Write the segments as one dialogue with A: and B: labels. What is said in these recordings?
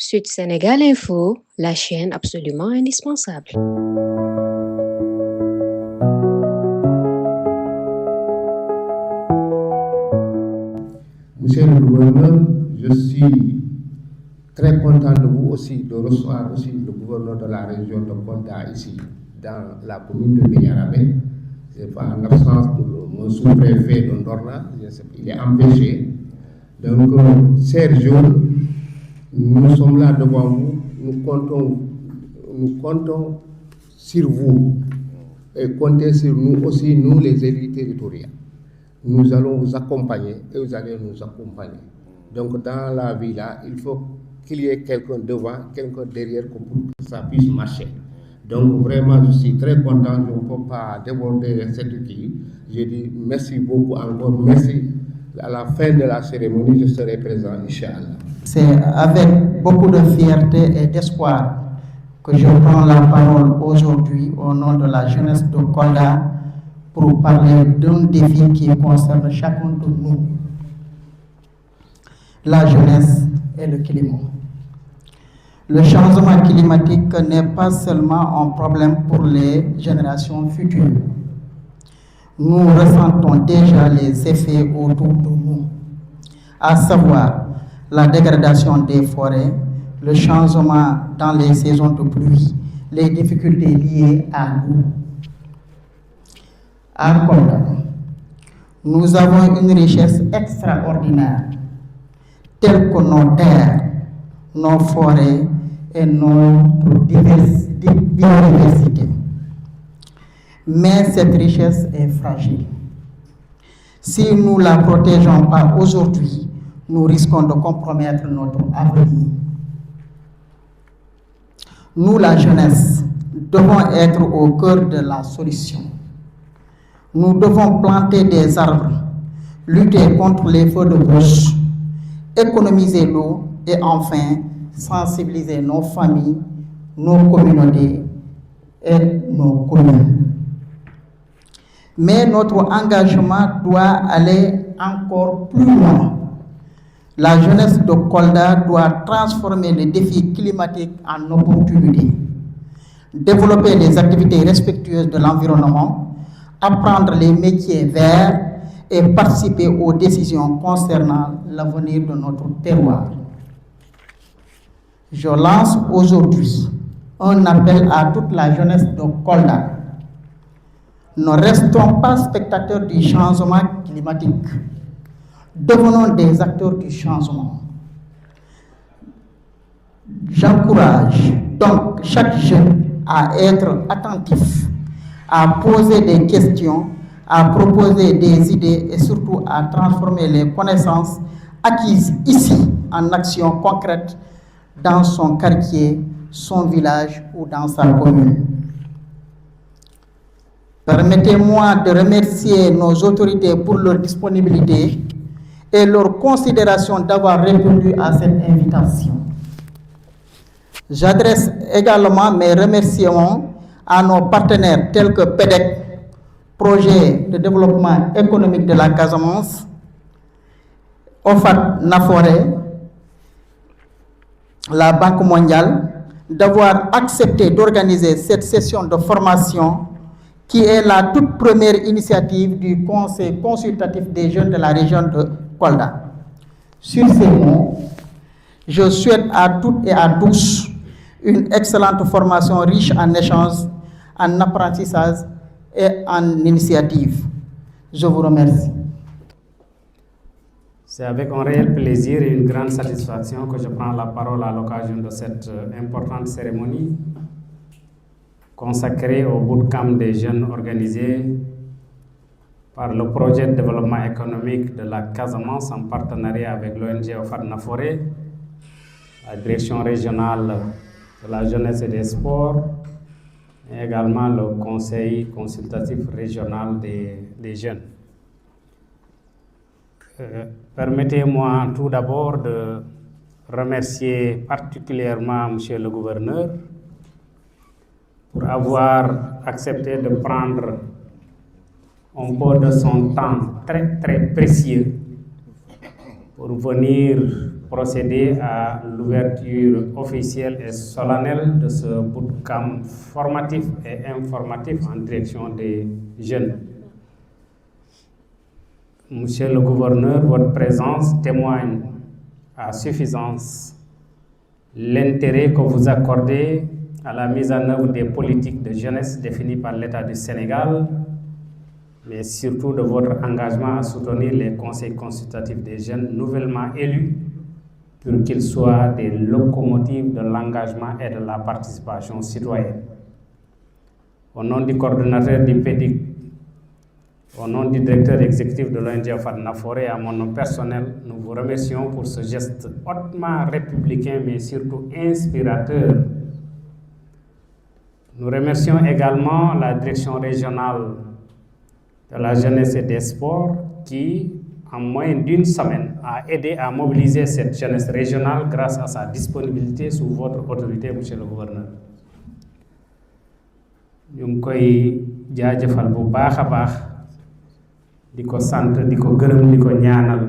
A: Sud Sénégal Info, la chaîne absolument indispensable.
B: Monsieur le gouverneur, je suis très content de vous aussi, de recevoir aussi le gouverneur de la région de Kolda ici, dans la commune de Bignarabé. C'est pas en l'absence de mon sous-préfet de Ndorna, il est empêché. Donc, Sergio, nous sommes là devant vous, nous comptons sur vous et comptez sur nous aussi, nous les élus territoriaux. Nous allons vous accompagner et vous allez nous accompagner. Donc dans la vie là, il faut qu'il y ait quelqu'un devant, quelqu'un derrière pour que ça puisse marcher. Donc vraiment, je suis très content, je ne peux pas déborder cette équipe. Je dis merci beaucoup encore, merci. À la fin de la cérémonie, je serai présent, Inch'Allah.
C: C'est avec beaucoup de fierté et d'espoir que je prends la parole aujourd'hui au nom de la jeunesse de Kolda pour parler d'un défi qui concerne chacun de nous, la jeunesse et le climat. Le changement climatique n'est pas seulement un problème pour les générations futures. Nous ressentons déjà les effets autour de nous, à savoir la dégradation des forêts, le changement dans les saisons de pluie, les difficultés liées à l'eau. À Kolda, nous avons une richesse extraordinaire, telle que nos terres, nos forêts et notre biodiversité. Mais cette richesse est fragile. Si nous ne la protégeons pas aujourd'hui, nous risquons de compromettre notre avenir. Nous, la jeunesse, devons être au cœur de la solution. Nous devons planter des arbres, lutter contre les feux de brousse, économiser l'eau et enfin sensibiliser nos familles, nos communautés et nos communes. Mais notre engagement doit aller encore plus loin. La jeunesse de Kolda doit transformer les défis climatiques en opportunités, développer les activités respectueuses de l'environnement, apprendre les métiers verts et participer aux décisions concernant l'avenir de notre terroir. Je lance aujourd'hui un appel à toute la jeunesse de Kolda. Ne restons pas spectateurs du changement climatique. Devenons des acteurs du changement. J'encourage donc chaque jeune à être attentif, à poser des questions, à proposer des idées et surtout à transformer les connaissances acquises ici en actions concrètes dans son quartier, son village ou dans sa commune. Permettez-moi de remercier nos autorités pour leur disponibilité et leur considération d'avoir répondu à cette invitation. J'adresse également mes remerciements à nos partenaires tels que PEDEC, Projet de développement économique de la Casamance, OFAT Naforé, la Banque mondiale, d'avoir accepté d'organiser cette session de formation qui est la toute première initiative du Conseil consultatif des jeunes de la région de Kolda. Sur ces mots, je souhaite à toutes et à tous une excellente formation riche en échanges, en apprentissage et en initiative. Je vous remercie.
D: C'est avec un réel plaisir et une grande satisfaction que je prends la parole à l'occasion de cette importante cérémonie consacrée au bootcamp des jeunes organisé par le projet de développement économique de la Casamance en partenariat avec l'ONG OFAT Naforé, la direction régionale de la jeunesse et des sports, et également le conseil consultatif régional des jeunes. Permettez-moi tout d'abord de remercier particulièrement Monsieur le gouverneur pour avoir accepté de prendre un peu de son temps très précieux pour venir procéder à l'ouverture officielle et solennelle de ce bootcamp formatif et informatif en direction des jeunes. Monsieur le gouverneur, votre présence témoigne à suffisance l'intérêt que vous accordez à la mise en œuvre des politiques de jeunesse définies par l'État du Sénégal, mais surtout de votre engagement à soutenir les conseils consultatifs des jeunes nouvellement élus pour qu'ils soient des locomotives de l'engagement et de la participation citoyenne. Au nom du coordonnateur du PEDIC, au nom du directeur exécutif de l'ONG Fadnaforé et à mon nom personnel, nous vous remercions pour ce geste hautement républicain mais surtout inspirateur. Nous remercions également la direction régionale de la jeunesse et des sports qui, en moins d'une semaine, a aidé à mobiliser cette jeunesse régionale grâce à sa disponibilité sous votre autorité, monsieur le gouverneur. Ñu ngi koy jaajëfal bu baax a baax di ko sant di ko gërëm di ko ñaanal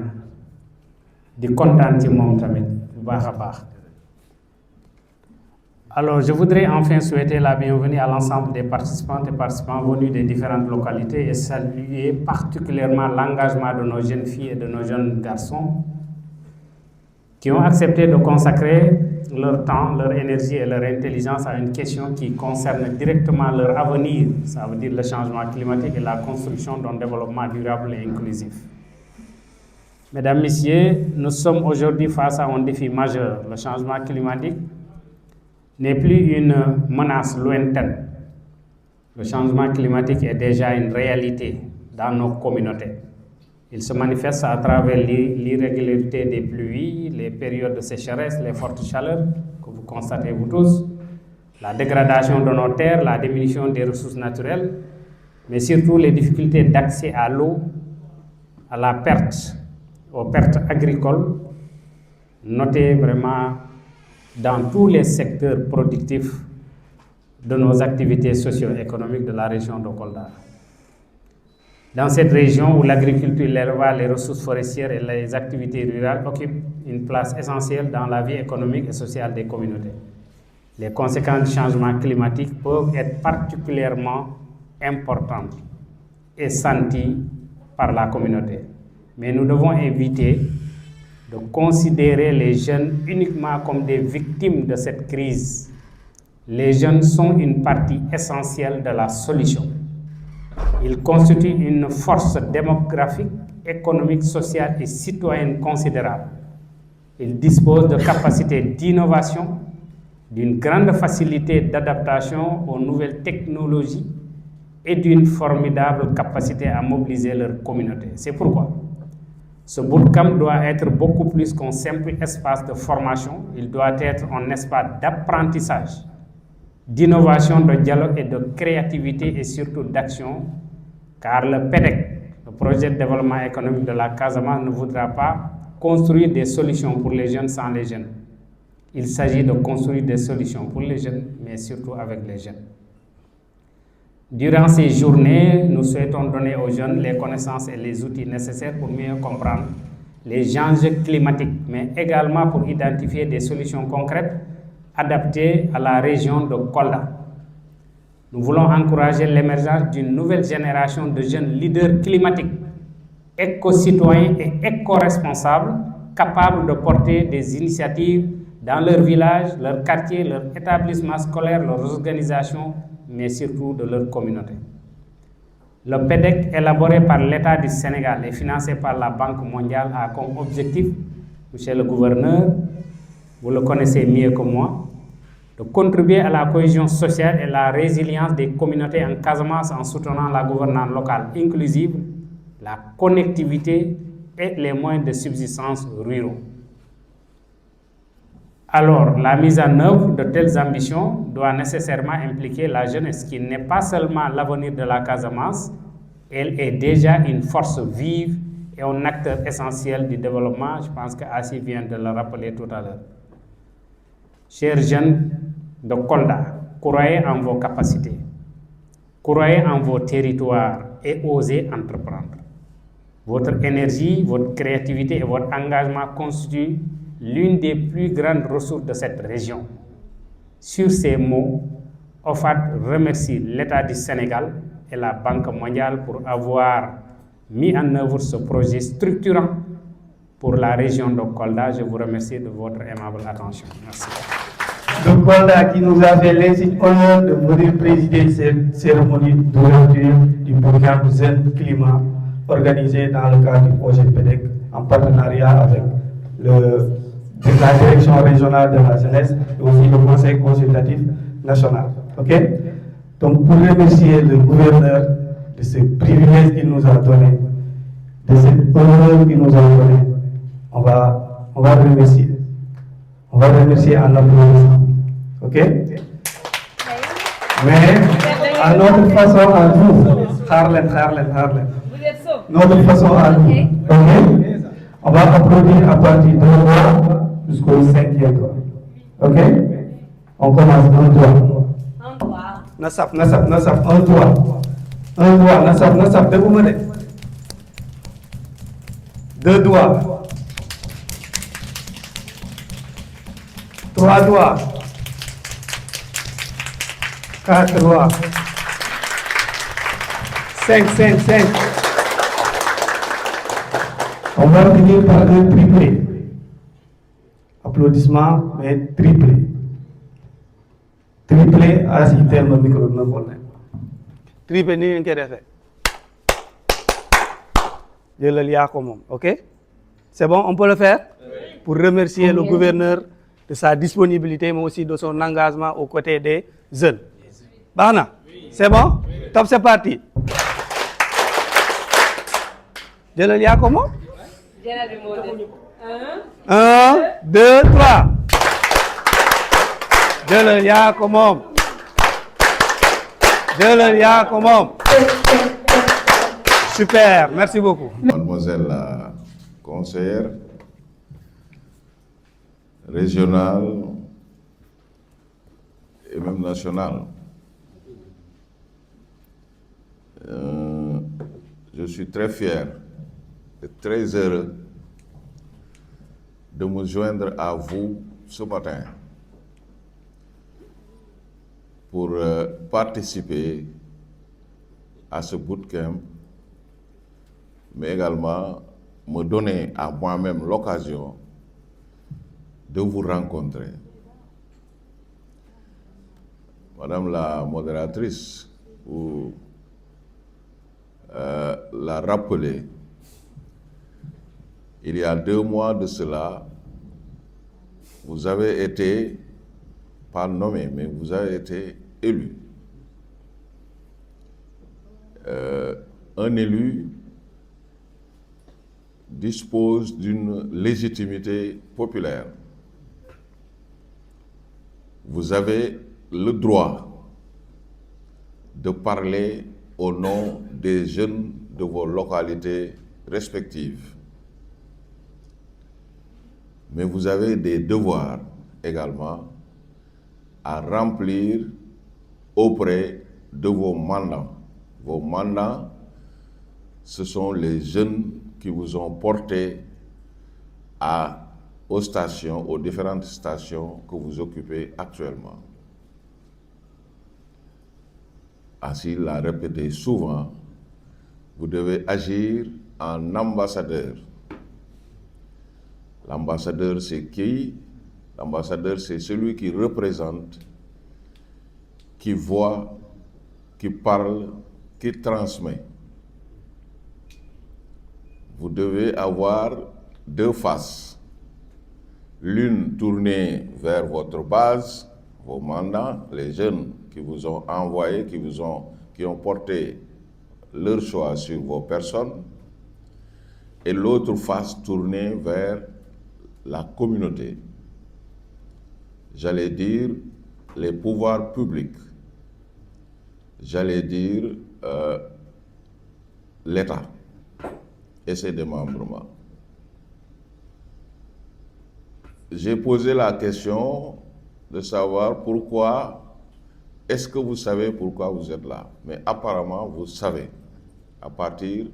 D: di kontaan ci moom tamit bu baax a baax. Alors, je voudrais enfin souhaiter la bienvenue à l'ensemble des participantes et participants venus des différentes localités et saluer particulièrement l'engagement de nos jeunes filles et de nos jeunes garçons qui ont accepté de consacrer leur temps, leur énergie et leur intelligence à une question qui concerne directement leur avenir, ça veut dire le changement climatique et la construction d'un développement durable et inclusif. Mesdames, Messieurs, nous sommes aujourd'hui face à un défi majeur. Le changement climatique n'est plus une menace lointaine. Le changement climatique est déjà une réalité dans nos communautés. Il se manifeste à travers l'irrégularité des pluies, les périodes de sécheresse, les fortes chaleurs que vous constatez vous tous, la dégradation de nos terres, la diminution des ressources naturelles, mais surtout les difficultés d'accès à l'eau, à la perte, aux pertes agricoles, notées vraiment dans tous les secteurs productifs de nos activités socio-économiques de la région de Kolda. Dans cette région où l'agriculture, l'élevage, les ressources forestières et les activités rurales occupent une place essentielle dans la vie économique et sociale des communautés, les conséquences du changement climatique peuvent être particulièrement importantes et senties par la communauté. Mais nous devons éviter de considérer les jeunes uniquement comme des victimes de cette crise. Les jeunes sont une partie essentielle de la solution. Ils constituent une force démographique, économique, sociale et citoyenne considérable. Ils disposent de capacités d'innovation, d'une grande facilité d'adaptation aux nouvelles technologies et d'une formidable capacité à mobiliser leur communauté. C'est pourquoi ce bootcamp doit être beaucoup plus qu'un simple espace de formation. Il doit être un espace d'apprentissage, d'innovation, de dialogue et de créativité et surtout d'action, car le PEDEC, le projet de développement économique de la Casamance, ne voudra pas construire des solutions pour les jeunes sans les jeunes. Il s'agit de construire des solutions pour les jeunes, mais surtout avec les jeunes. Durant ces journées, nous souhaitons donner aux jeunes les connaissances et les outils nécessaires pour mieux comprendre les enjeux climatiques, mais également pour identifier des solutions concrètes adaptées à la région de Kolda. Nous voulons encourager l'émergence d'une nouvelle génération de jeunes leaders climatiques, éco-citoyens et éco-responsables, capables de porter des initiatives dans leur village, leur quartier, leur établissement scolaire, leurs organisations, mais surtout de leur communauté. Le PEDEC, élaboré par l'État du Sénégal et financé par la Banque mondiale, a comme objectif, monsieur le gouverneur, vous le connaissez mieux que moi, de contribuer à la cohésion sociale et la résilience des communautés en Casamance en soutenant la gouvernance locale inclusive, la connectivité et les moyens de subsistance ruraux. Alors, la mise en œuvre de telles ambitions doit nécessairement impliquer la jeunesse, qui n'est pas seulement l'avenir de la Casamance, elle est déjà une force vive et un acteur essentiel du développement. Je pense que Assi vient de le rappeler tout à l'heure. Chers jeunes de Kolda, croyez en vos capacités, croyez en vos territoires et osez entreprendre. Votre énergie, votre créativité et votre engagement constituent l'une des plus grandes ressources de cette région. Sur ces mots, OFAD remercie l'État du Sénégal et la Banque mondiale pour avoir mis en œuvre ce projet structurant pour la région de Kolda. Je vous remercie de votre aimable attention. Merci.
E: De Kolda qui nous a fait l'insigne honneur de venir présider cette cérémonie d'ouverture du programme Zen Climat organisé dans le cadre du projet PEDEC en partenariat avec la direction régionale de la jeunesse et aussi le conseil consultatif national. Ok? Donc pour remercier le gouverneur de ce privilège qu'il nous a donné, de cet honneur qu'il nous a donné, on va remercier. On va remercier en applaudissant. Ok? Mais à notre façon à nous, Harlen. Notre façon à nous. Ok? On va applaudir à partir de 1 doigt jusqu'au 5e doigt. Ok? On commence 1 doigt. Nasap, 1 doigt. 1 doigt, nasap, debout, 2 doigts. 3 doigts. 4 doigts. 5. On va finir par un triplé. Applaudissements, mais triplé. Triplé, assis le micro de nos triplé, ni intéressé. Je le lis à comment, ok? C'est bon, on peut le faire? Pour remercier le gouverneur de sa disponibilité, mais aussi de son engagement aux côtés des jeunes. Bana, c'est bon? Top, c'est parti. Je le lis à comment? 1, 2, 3. Je le lis à comment? Super, merci beaucoup.
F: Mademoiselle la conseillère régionale et même nationale, je suis très fier et très heureux de me joindre à vous ce matin pour participer à ce bootcamp, mais également me donner à moi-même l'occasion de vous rencontrer. Madame la modératrice, vous l'a rappelé, il y a 2 mois de cela, vous avez été, pas nommé, mais vous avez été élu. Un élu dispose d'une légitimité populaire. Vous avez le droit de parler au nom des jeunes de vos localités respectives. Mais vous avez des devoirs également à remplir auprès de vos mandants. Vos mandants, ce sont les jeunes qui vous ont porté aux stations, aux différentes stations que vous occupez actuellement. Ainsi, il l'a répété souvent, vous devez agir en ambassadeur. L'ambassadeur, c'est qui? L'ambassadeur, c'est celui qui représente, qui voit, qui parle, qui transmet. Vous devez avoir 2 faces. L'une tournée vers votre base, vos mandants, les jeunes qui vous ont envoyé, qui ont porté leur choix sur vos personnes, et l'autre face tournée vers la communauté. J'allais dire les pouvoirs publics. J'allais dire l'État et ses démembrements. J'ai posé la question de savoir pourquoi, est-ce que vous savez pourquoi vous êtes là? Mais apparemment, vous savez, à partir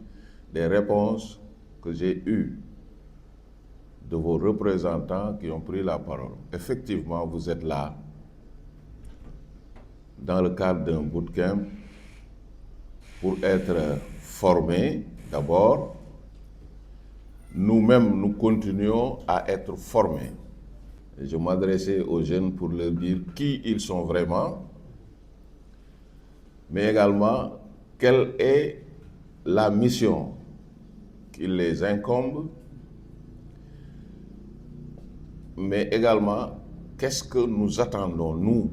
F: des réponses que j'ai eues de vos représentants qui ont pris la parole. Effectivement, vous êtes là dans le cadre d'un bootcamp pour être formés d'abord. Nous-mêmes, nous continuons à être formés. Et je m'adressais aux jeunes pour leur dire qui ils sont vraiment, mais également quelle est la mission qui les incombe, mais également qu'est-ce que nous attendons, nous,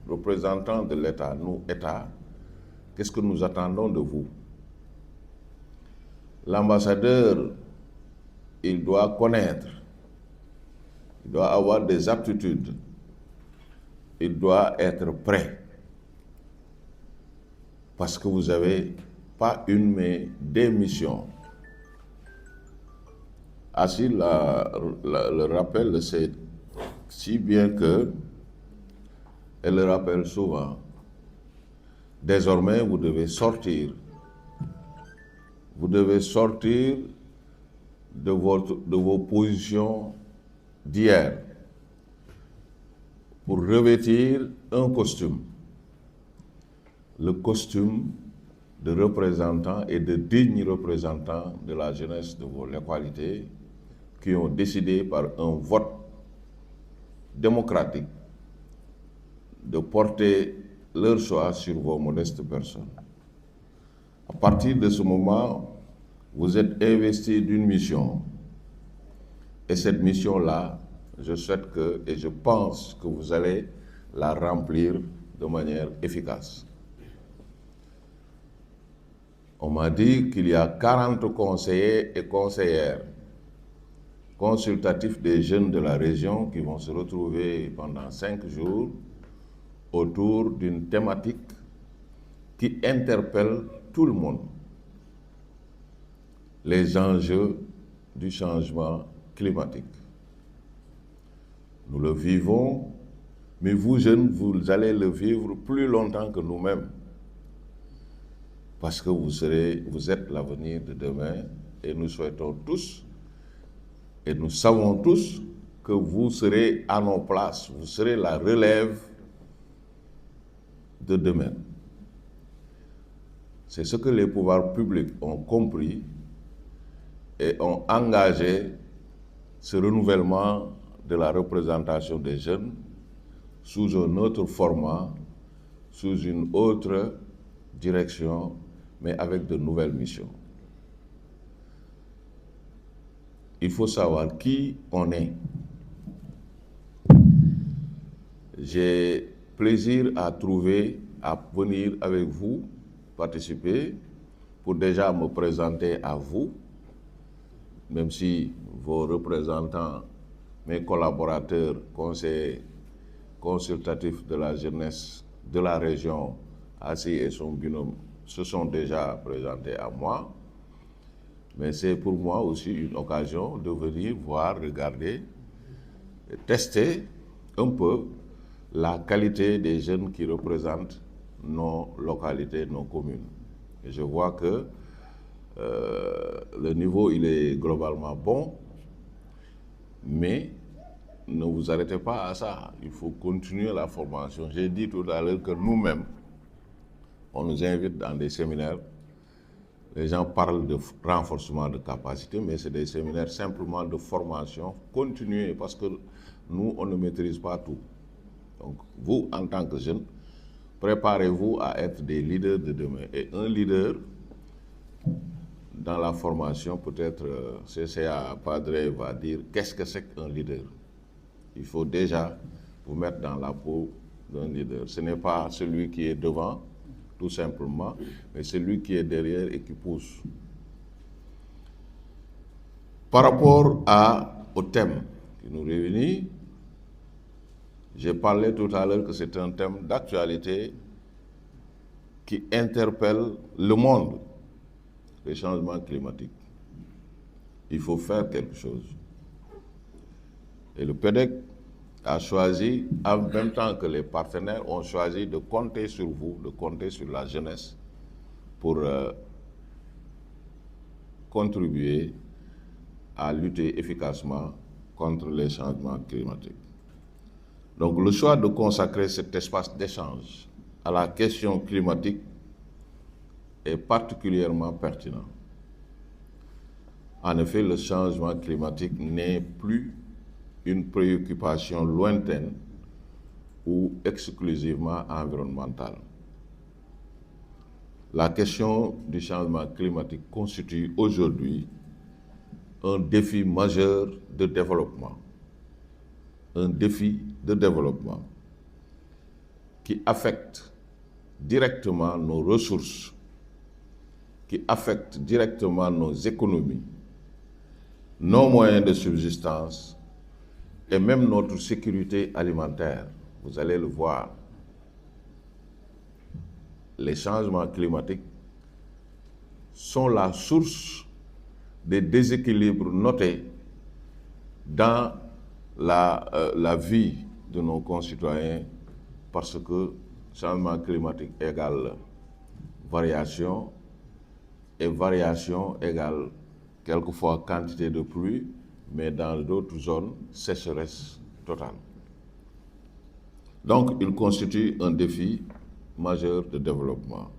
F: représentants de l'État, nous, État, qu'est-ce que nous attendons de vous? L'ambassadeur, il doit connaître, il doit avoir des aptitudes, il doit être prêt, parce que vous avez pas une, mais des missions. Ainsi, le rappel le sait si bien que, elle le rappelle souvent, désormais vous devez sortir de vos positions d'hier pour revêtir un costume, le costume de représentants et de dignes représentants de la jeunesse de vos localités qui ont décidé par un vote démocratique de porter leur choix sur vos modestes personnes. À partir de ce moment, vous êtes investis d'une mission. Et cette mission-là, je souhaite que, et je pense que vous allez la remplir de manière efficace. On m'a dit qu'il y a 40 conseillers et conseillères consultatifs des jeunes de la région qui vont se retrouver pendant 5 jours autour d'une thématique qui interpelle tout le monde. Les enjeux du changement climatique. Nous le vivons, mais vous jeunes, vous allez le vivre plus longtemps que nous-mêmes. Parce que vous êtes l'avenir de demain et nous souhaitons tous, et nous savons tous que vous serez à nos places, vous serez la relève de demain. C'est ce que les pouvoirs publics ont compris et ont engagé ce renouvellement de la représentation des jeunes sous un autre format, sous une autre direction, mais avec de nouvelles missions. Il faut savoir qui on est. J'ai plaisir à venir avec vous, participer, pour déjà me présenter à vous, même si vos représentants, mes collaborateurs, conseillers consultatifs de la jeunesse de la région, Assis et son binôme, se sont déjà présentés à moi. Mais c'est pour moi aussi une occasion de venir voir, regarder, tester un peu la qualité des jeunes qui représentent nos localités, nos communes. Et je vois que le niveau, il est globalement bon, mais ne vous arrêtez pas à ça. Il faut continuer la formation. J'ai dit tout à l'heure que nous-mêmes, on nous invite dans des séminaires. Les gens parlent de renforcement de capacité, mais c'est des séminaires simplement de formation continue parce que nous, on ne maîtrise pas tout. Donc, vous, en tant que jeunes, préparez-vous à être des leaders de demain. Et un leader, dans la formation, peut-être CCA Padre va dire qu'est-ce que c'est qu'un leader. Il faut déjà vous mettre dans la peau d'un leader. Ce n'est pas celui qui est devant, tout simplement, mais celui qui est derrière et qui pousse. Par rapport au thème qui nous réunit, j'ai parlé tout à l'heure que c'est un thème d'actualité qui interpelle le monde, le changement climatique. Il faut faire quelque chose. Et le PEDEC a choisi, en même temps que les partenaires ont choisi de compter sur vous, de compter sur la jeunesse pour contribuer à lutter efficacement contre les changements climatiques. Donc le choix de consacrer cet espace d'échange à la question climatique est particulièrement pertinent. En effet, le changement climatique n'est plus une préoccupation lointaine ou exclusivement environnementale. La question du changement climatique constitue aujourd'hui un défi majeur de développement. Un défi de développement qui affecte directement nos ressources, qui affecte directement nos économies, nos moyens de subsistance et même notre sécurité alimentaire. Vous allez le voir. Les changements climatiques sont la source des déséquilibres notés dans la vie de nos concitoyens, parce que changement climatique égale variation, et variation égale quelquefois quantité de pluie, mais dans d'autres zones, sécheresse totale. Donc, il constitue un défi majeur de développement.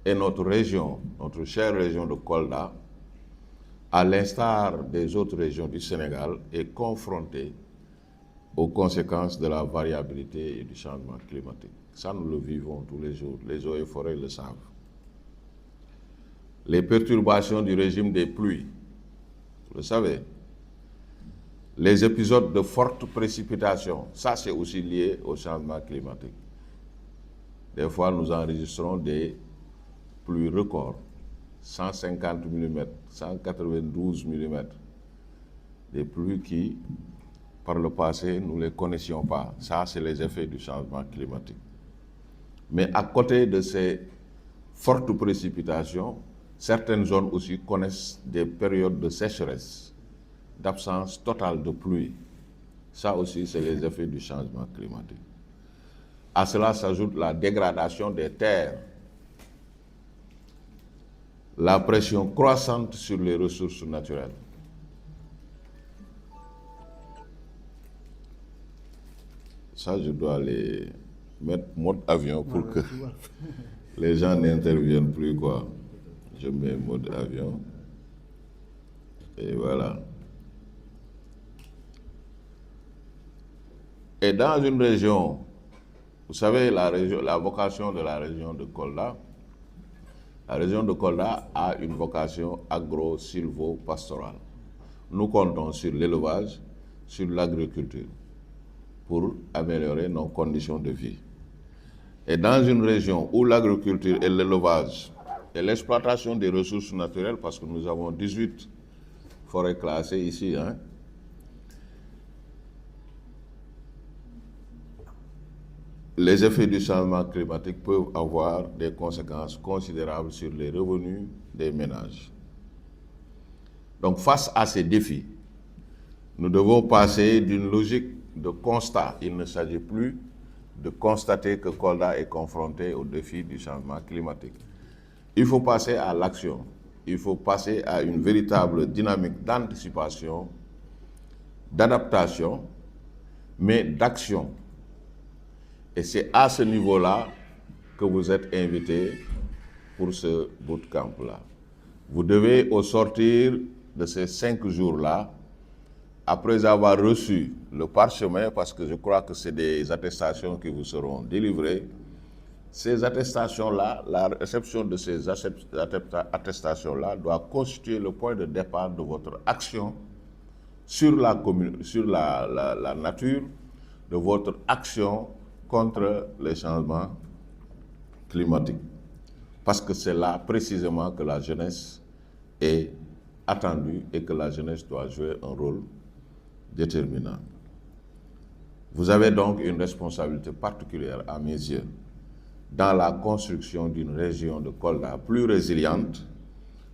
F: Et notre région, notre chère région de Kolda, à l'instar des autres régions du Sénégal, est confrontée aux conséquences de la variabilité et du changement climatique. Ça, nous le vivons tous les jours. Les eaux et forêts le savent. Les perturbations du régime des pluies, vous le savez. Les épisodes de fortes précipitations, ça c'est aussi lié au changement climatique. Des fois, nous enregistrons des pluies records, 150 mm, 192 mm, des pluies qui, par le passé, nous ne les connaissions pas. Ça, c'est les effets du changement climatique. Mais à côté de ces fortes précipitations, certaines zones aussi connaissent des périodes de sécheresse, d'absence totale de pluie. Ça aussi, c'est les effets du changement climatique. À cela s'ajoute la dégradation des terres, la pression croissante sur les ressources naturelles. Ça, je dois les mettre mode avion pour que les gens n'interviennent plus, quoi. Je mets mode avion. Et voilà. Et dans une région, vous savez, la vocation de la région de Kolda, la région de Kolda a une vocation agro-silvo-pastorale. Nous comptons sur l'élevage, sur l'agriculture, pour améliorer nos conditions de vie. Et dans une région où l'agriculture et l'élevage et l'exploitation des ressources naturelles, parce que nous avons 18 forêts classées ici, les effets du changement climatique peuvent avoir des conséquences considérables sur les revenus des ménages. Donc, face à ces défis, nous devons passer d'une logique de constat. Il ne s'agit plus de constater que Kolda est confronté au défi du changement climatique. Il faut passer à l'action. Il faut passer à une véritable dynamique d'anticipation, d'adaptation, mais d'action. Et c'est à ce niveau-là que vous êtes invités pour ce bootcamp-là. Vous devez, au sortir de ces 5 jours-là, après avoir reçu le parchemin, parce que je crois que c'est des attestations qui vous seront délivrées, ces attestations-là, la réception de ces attestations-là doit constituer le point de départ de votre action sur la nature, de votre action contre les changements climatiques. Parce que c'est là précisément que la jeunesse est attendue et que la jeunesse doit jouer un rôle déterminant. Vous avez donc une responsabilité particulière à mes yeux dans la construction d'une région de Kolda plus résiliente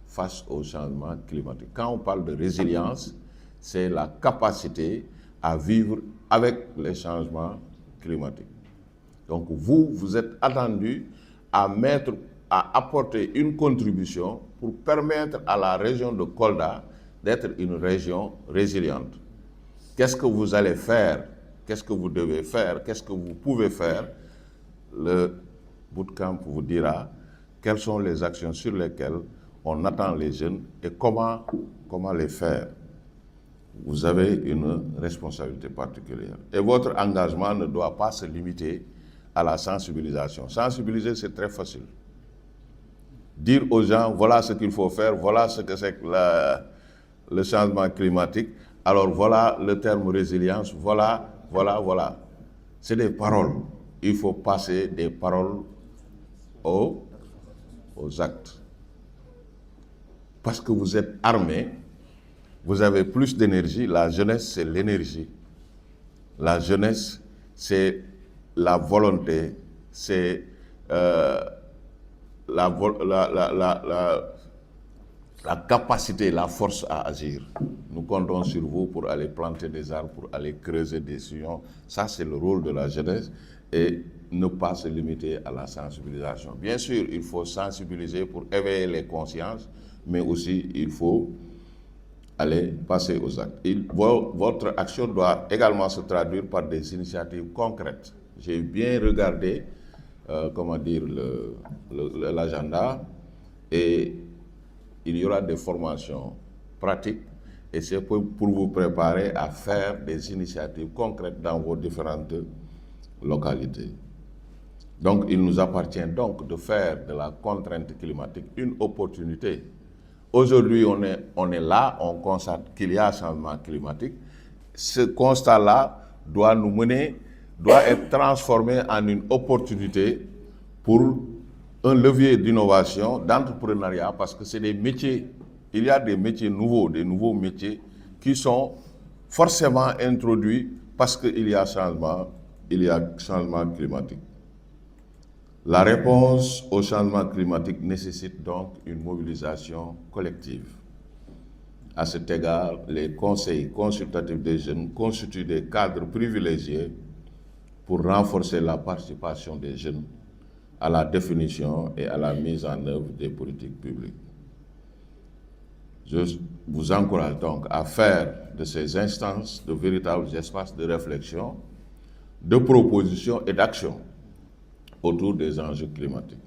F: face au changement climatique. Quand on parle de résilience, c'est la capacité à vivre avec les changements climatiques. Donc vous êtes attendu à apporter une contribution pour permettre à la région de Kolda d'être une région résiliente. Qu'est-ce que vous allez faire? Qu'est-ce que vous devez faire? Qu'est-ce que vous pouvez faire? Le bootcamp vous dira quelles sont les actions sur lesquelles on attend les jeunes et comment les faire. Vous avez une responsabilité particulière. Et votre engagement ne doit pas se limiter à la sensibilisation. Sensibiliser, c'est très facile. Dire aux gens, voilà ce qu'il faut faire, voilà ce que c'est que le changement climatique, alors voilà le terme résilience, voilà. C'est des paroles. Il faut passer des paroles aux actes. Parce que vous êtes armés, vous avez plus d'énergie. La jeunesse, c'est l'énergie. La jeunesse, c'est la volonté, c'est la capacité, la force à agir. Nous comptons sur vous pour aller planter des arbres, pour aller creuser des sillons. Ça, c'est le rôle de la jeunesse et ne pas se limiter à la sensibilisation. Bien sûr, il faut sensibiliser pour éveiller les consciences, mais aussi il faut aller passer aux actes. Votre action doit également se traduire par des initiatives concrètes. J'ai bien regardé, l'agenda et il y aura des formations pratiques et c'est pour vous préparer à faire des initiatives concrètes dans vos différentes localités. Donc, il nous appartient donc de faire de la contrainte climatique une opportunité. Aujourd'hui, on est là, on constate qu'il y a un changement climatique. Ce constat-là doit être transformé en une opportunité pour un levier d'innovation, d'entrepreneuriat, parce que c'est des métiers, il y a des métiers nouveaux, des nouveaux métiers qui sont forcément introduits parce qu'il y a changement climatique. La réponse au changement climatique nécessite donc une mobilisation collective. À cet égard, les conseils consultatifs des jeunes constituent des cadres privilégiés pour renforcer la participation des jeunes à la définition et à la mise en œuvre des politiques publiques. Je vous encourage donc à faire de ces instances de véritables espaces de réflexion, de proposition et d'action autour des enjeux climatiques.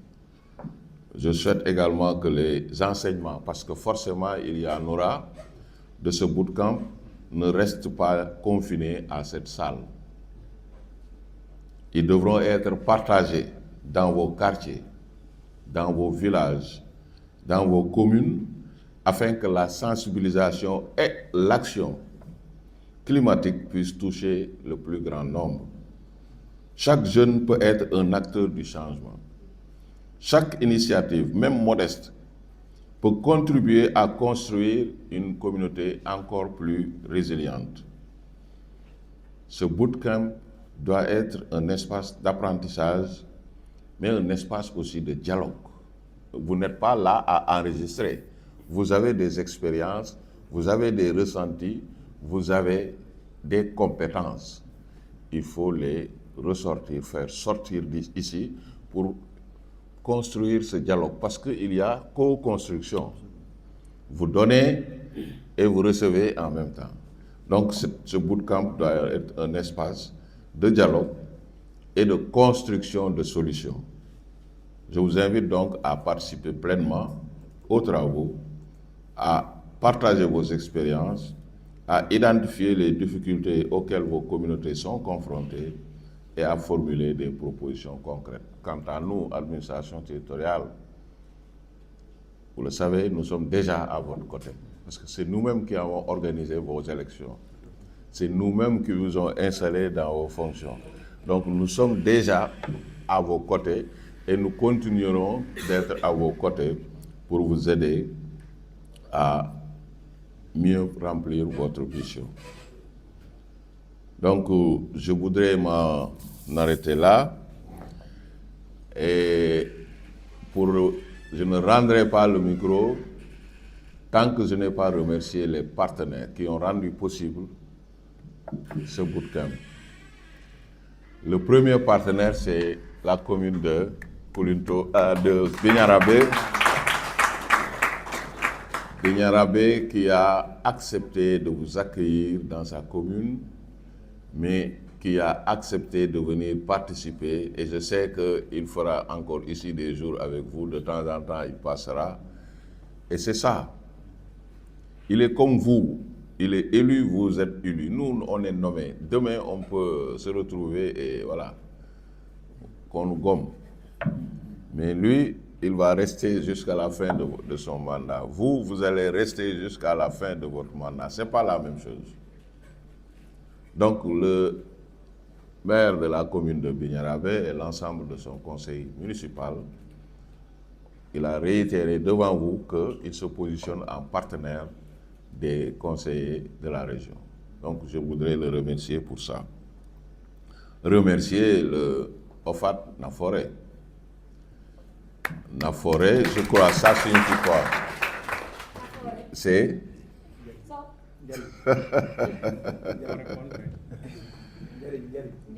F: Je souhaite également que les enseignements, parce que forcément il y en aura, de ce bootcamp ne restent pas confinés à cette salle. Ils devront être partagés dans vos quartiers, dans vos villages, dans vos communes, afin que la sensibilisation et l'action climatique puissent toucher le plus grand nombre. Chaque jeune peut être un acteur du changement. Chaque initiative, même modeste, peut contribuer à construire une communauté encore plus résiliente. Ce bootcamp doit être un espace d'apprentissage, mais un espace aussi de dialogue. Vous n'êtes pas là à enregistrer. Vous avez des expériences, vous avez des ressentis, vous avez des compétences. Il faut les ressortir, faire sortir d'ici pour construire ce dialogue, parce qu'il y a co-construction. Vous donnez et vous recevez en même temps. Donc ce bootcamp doit être un espace de dialogue et de construction de solutions. Je vous invite donc à participer pleinement aux travaux, à partager vos expériences, à identifier les difficultés auxquelles vos communautés sont confrontées et à formuler des propositions concrètes. Quant à nous, administration territoriale, vous le savez, nous sommes déjà à votre côté, parce que c'est nous-mêmes qui avons organisé vos élections. C'est nous-mêmes qui vous avons installé dans vos fonctions. Donc nous sommes déjà à vos côtés et nous continuerons d'être à vos côtés pour vous aider à mieux remplir votre mission. Donc, je voudrais m'en arrêter là. Et je ne rendrai pas le micro tant que je n'ai pas remercié les partenaires qui ont rendu possible ce bootcamp. Le premier partenaire, c'est la commune de Bignarabé, Bignarabé qui a accepté de vous accueillir dans sa commune, mais qui a accepté de venir participer. Et je sais qu'il fera encore ici des jours avec vous. De temps en temps, il passera. Et c'est ça. Il est comme vous. Il est élu, vous êtes élu. Nous, on est nommés. Demain, on peut se retrouver et voilà, qu'on nous gomme. Mais lui, il va rester jusqu'à la fin de son mandat. Vous allez rester jusqu'à la fin de votre mandat. Ce n'est pas la même chose. Donc, le maire de la commune de Bignarabé et l'ensemble de son conseil municipal, il a réitéré devant vous qu'il se positionne en partenaire des conseillers de la région. Donc, je voudrais le remercier pour ça. Remercier le Ofat Naforé. Naforé, je crois, ça signifie quoi? C'est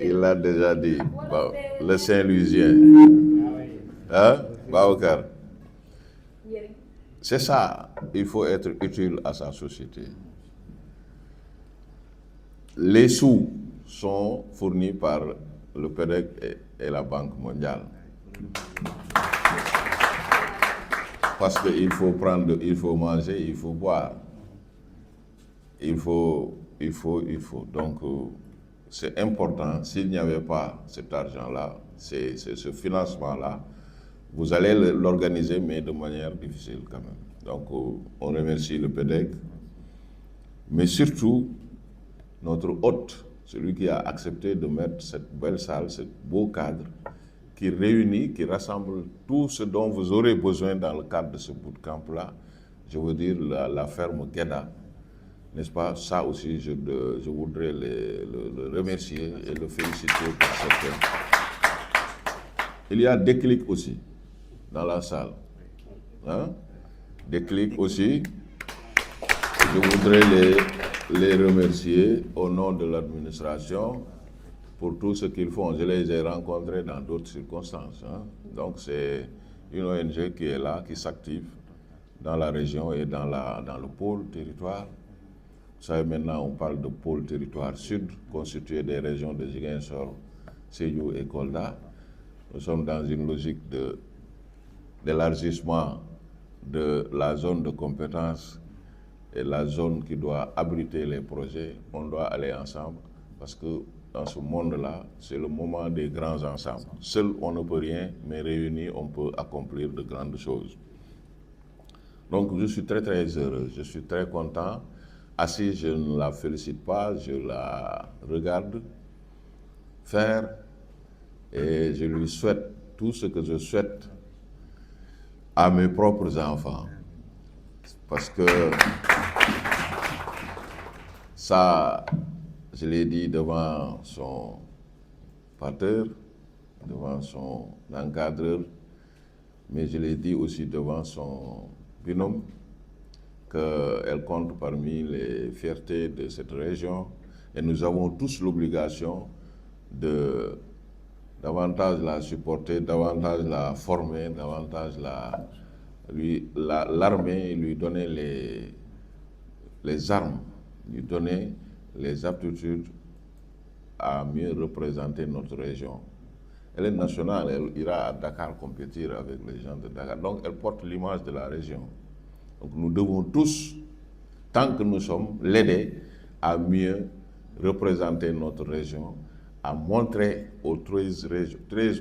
F: il l'a déjà dit, bon, le Saint-Louisien. Hein, Baoukar? C'est ça, il faut être utile à sa société. Les sous sont fournis par le PEDEC et la Banque mondiale. Parce qu'il faut prendre, il faut manger, il faut boire. Il faut. Donc, c'est important. S'il n'y avait pas cet argent-là, ce financement-là, vous allez l'organiser, mais de manière difficile quand même. Donc, on remercie le PEDEC, mais surtout notre hôte, celui qui a accepté de mettre cette belle salle, ce beau cadre, qui réunit, qui rassemble tout ce dont vous aurez besoin dans le cadre de ce bootcamp-là. Je veux dire la ferme Guéda. N'est-ce pas? Ça aussi, je voudrais le remercier et le féliciter pour cette. Il y a Déclic aussi dans la salle. Hein? Déclic aussi. Je voudrais les remercier au nom de l'administration pour tout ce qu'ils font. Je les ai rencontrés dans d'autres circonstances. Hein? Donc c'est une ONG qui est là, qui s'active dans la région et dans le pôle territoire. Vous savez, maintenant, on parle de pôle territoire sud, constitué des régions de Ziguinchor, Sédhiou et Kolda. Nous sommes dans une logique d'élargissement de la zone de compétence et la zone qui doit abriter les projets. On doit aller ensemble parce que dans ce monde-là, c'est le moment des grands ensembles. Seul, on ne peut rien, mais réunis, on peut accomplir de grandes choses. Donc, je suis très, très heureux. Je suis très content. Assis, je ne la félicite pas, je la regarde faire et je lui souhaite tout ce que je souhaite à mes propres enfants. Parce que ça, je l'ai dit devant son pater, devant son encadreur, mais je l'ai dit aussi devant son binôme, qu'elle compte parmi les fiertés de cette région et nous avons tous l'obligation de davantage la supporter, davantage la former, davantage l'armer, lui donner les armes, lui donner les aptitudes à mieux représenter notre région. Elle est nationale, elle ira à Dakar compétir avec les gens de Dakar, donc elle porte l'image de la région. Donc nous devons tous, tant que nous sommes, l'aider à mieux représenter notre région, à montrer aux 13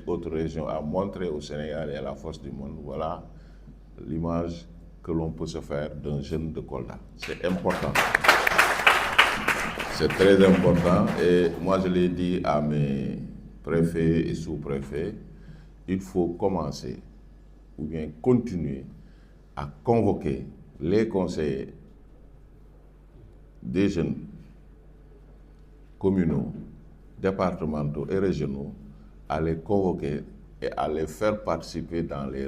F: autres régions, à montrer au Sénégal et à la force du monde, voilà l'image que l'on peut se faire d'un jeune de Kolda. C'est important. C'est très important et moi je l'ai dit à mes préfets et sous-préfets, il faut commencer ou bien continuer à convoquer les conseillers des jeunes communaux, départementaux et régionaux, à les convoquer et à les faire participer dans les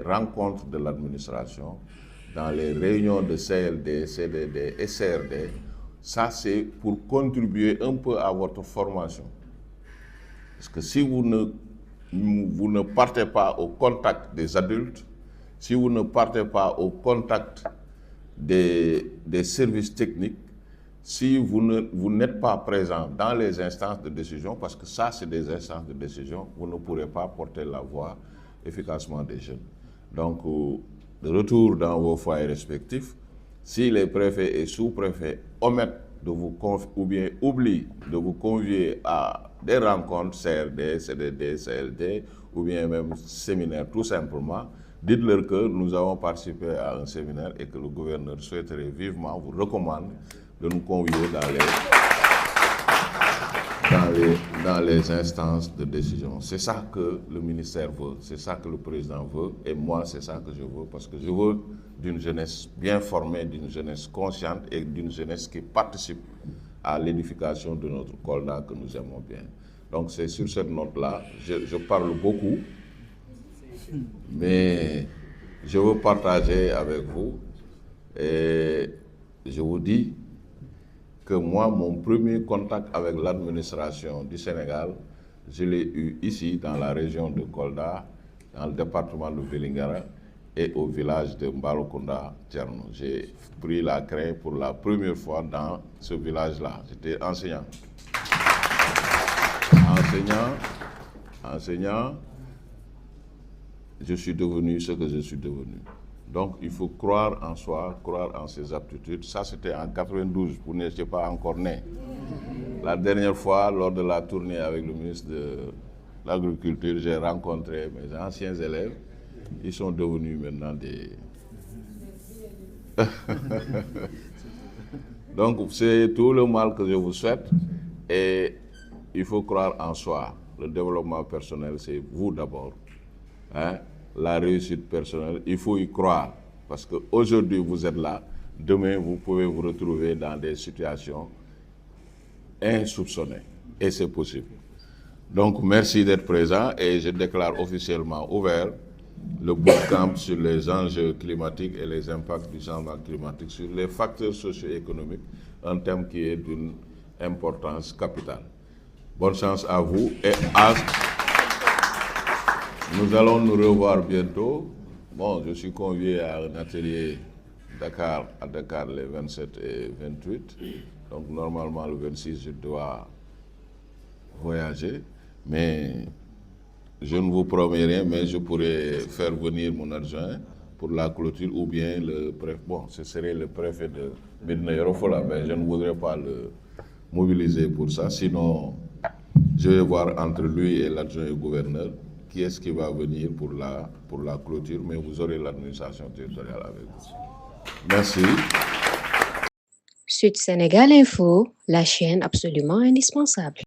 F: rencontres de l'administration, dans les réunions de CLD, CDD et CRD. Ça, c'est pour contribuer un peu à votre formation. Parce que si vous ne partez pas au contact des adultes, si vous ne partez pas au contact des services techniques si vous n'êtes pas présent dans les instances de décision, parce que ça, c'est des instances de décision, vous ne pourrez pas porter la voix efficacement des jeunes. Donc, de retour dans vos foyers respectifs, si les préfets et sous-préfets omettent de vous ou bien oublient de vous convier à des rencontres CRD, CDD, CLD, ou bien même séminaires tout simplement, dites-leur que nous avons participé à un séminaire et que le gouverneur souhaiterait vivement, vous recommande de nous convier dans les instances de décision. C'est ça que le ministère veut, c'est ça que le président veut, et moi c'est ça que je veux, parce que je veux d'une jeunesse bien formée, d'une jeunesse consciente et d'une jeunesse qui participe à l'édification de notre Kolda que nous aimons bien. Donc c'est sur cette note-là, je parle beaucoup, mais je veux partager avec vous, et je vous dis que moi, mon premier contact avec l'administration du Sénégal, je l'ai eu ici, dans la région de Kolda, dans le département de Vélingara et au village de Mbalokunda, Tcherno. J'ai pris la craie pour la première fois dans ce village-là. J'étais enseignant. Enseignant, je suis devenu ce que je suis devenu. Donc, il faut croire en soi, croire en ses aptitudes. Ça, c'était en 92, vous n'étiez pas encore né. La dernière fois, lors de la tournée avec le ministre de l'Agriculture, j'ai rencontré mes anciens élèves. Ils sont devenus maintenant des... Donc, c'est tout le mal que je vous souhaite. Et il faut croire en soi. Le développement personnel, c'est vous d'abord. Hein? La réussite personnelle, il faut y croire. Parce qu'aujourd'hui, vous êtes là. Demain, vous pouvez vous retrouver dans des situations insoupçonnées. Et c'est possible. Donc, merci d'être présent. Et je déclare officiellement ouvert le bootcamp sur les enjeux climatiques et les impacts du changement climatique sur les facteurs socio-économiques, un thème qui est d'une importance capitale. Bonne chance à vous et nous allons nous revoir bientôt. Bon, je suis convié à un atelier à Dakar les 27 et 28. Donc normalement le 26 je dois voyager. Mais je ne vous promets rien, mais je pourrais faire venir mon adjoint pour la clôture ou bien le préfet. Bon, ce serait le préfet de Médina Yoro Fula, mais je ne voudrais pas le mobiliser pour ça. Sinon, je vais voir entre lui et l'adjoint au gouverneur qui est-ce qui va venir pour la clôture, mais vous aurez l'administration territoriale avec vous. Merci.
A: Sud Sénégal Info, la chaîne absolument indispensable.